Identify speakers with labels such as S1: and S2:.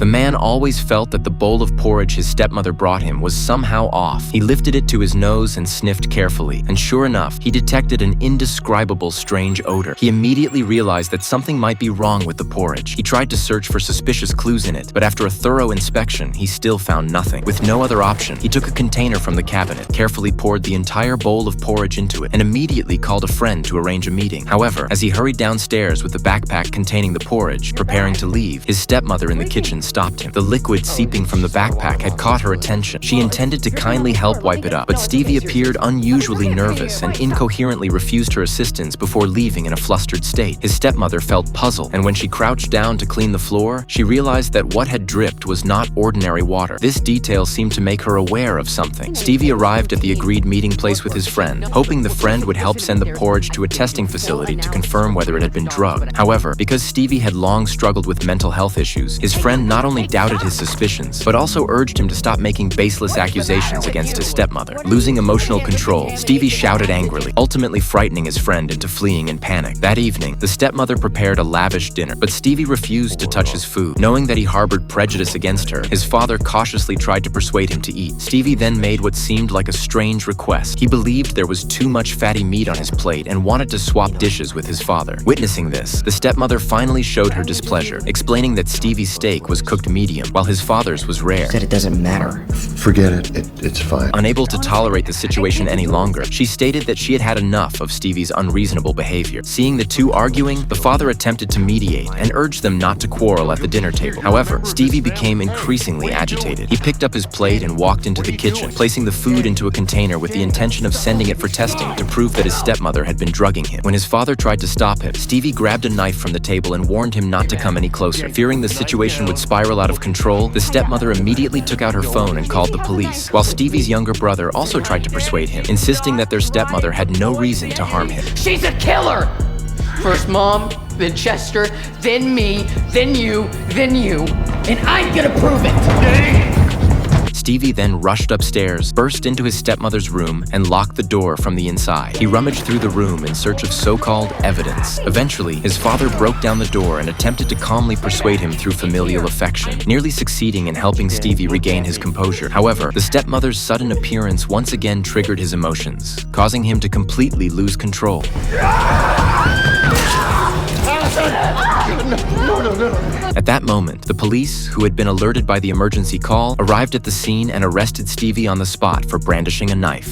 S1: The man always felt that the bowl of porridge his stepmother brought him was somehow off. He lifted it to his nose and sniffed carefully, and sure enough, he detected an indescribable strange odor. He immediately realized that something might be wrong with the porridge. He tried to search for suspicious clues in it, but after a thorough inspection, he still found nothing. With no other option, he took a container from the cabinet, carefully poured the entire bowl of porridge into it, and immediately called a friend to arrange a meeting. However, as he hurried downstairs with the backpack containing the porridge, preparing to leave, his stepmother in the kitchen stopped him. The liquid seeping from the backpack had caught her attention. She intended to kindly help wipe it up, but Stevie appeared unusually nervous and incoherently refused her assistance before leaving in a flustered state. His stepmother felt puzzled, and when she crouched down to clean the floor, she realized that what had dripped was not ordinary water. This detail seemed to make her aware of something. Stevie arrived at the agreed meeting place with his friend, hoping the friend would help send the porridge to a testing facility to confirm whether it had been drugged. However, because Stevie had long struggled with mental health issues, his friend not only doubted his suspicions, but also urged him to stop making baseless accusations against his stepmother. Losing emotional control, Stevie shouted angrily, ultimately frightening his friend into fleeing in panic. That evening, the stepmother prepared a lavish dinner, but Stevie refused to touch his food. Knowing that he harbored prejudice against her, his father cautiously tried to persuade him to eat. Stevie then made what seemed like a strange request. He believed there was too much fatty meat on his plate and wanted to swap dishes with his father. Witnessing this, the stepmother finally showed her displeasure, explaining that Stevie's steak was cooked medium, while his father's was rare.
S2: Said it doesn't matter.
S3: Forget it. It's fine.
S1: Unable to tolerate the situation any longer, she stated that she had had enough of Stevie's unreasonable behavior. Seeing the two arguing, the father attempted to mediate and urged them not to quarrel at the dinner table. However, Stevie became increasingly agitated. He picked up his plate and walked into the kitchen, placing the food into a container with the intention of sending it for testing to prove that his stepmother had been drugging him. When his father tried to stop him, Stevie grabbed a knife from the table and warned him not to come any closer. Fearing the situation would spiral out of control, the stepmother immediately took out her phone and called the police, while Stevie's younger brother also tried to persuade him, insisting that their stepmother had no reason to harm him.
S4: She's a killer! First Mom, then Chester, then me, then you, and I'm gonna prove it!
S1: Stevie then rushed upstairs, burst into his stepmother's room, and locked the door from the inside. He rummaged through the room in search of so-called evidence. Eventually, his father broke down the door and attempted to calmly persuade him through familial affection, nearly succeeding in helping Stevie regain his composure. However, the stepmother's sudden appearance once again triggered his emotions, causing him to completely lose control. At that moment, the police, who had been alerted by the emergency call, arrived at the scene and arrested Stevie on the spot for brandishing a knife.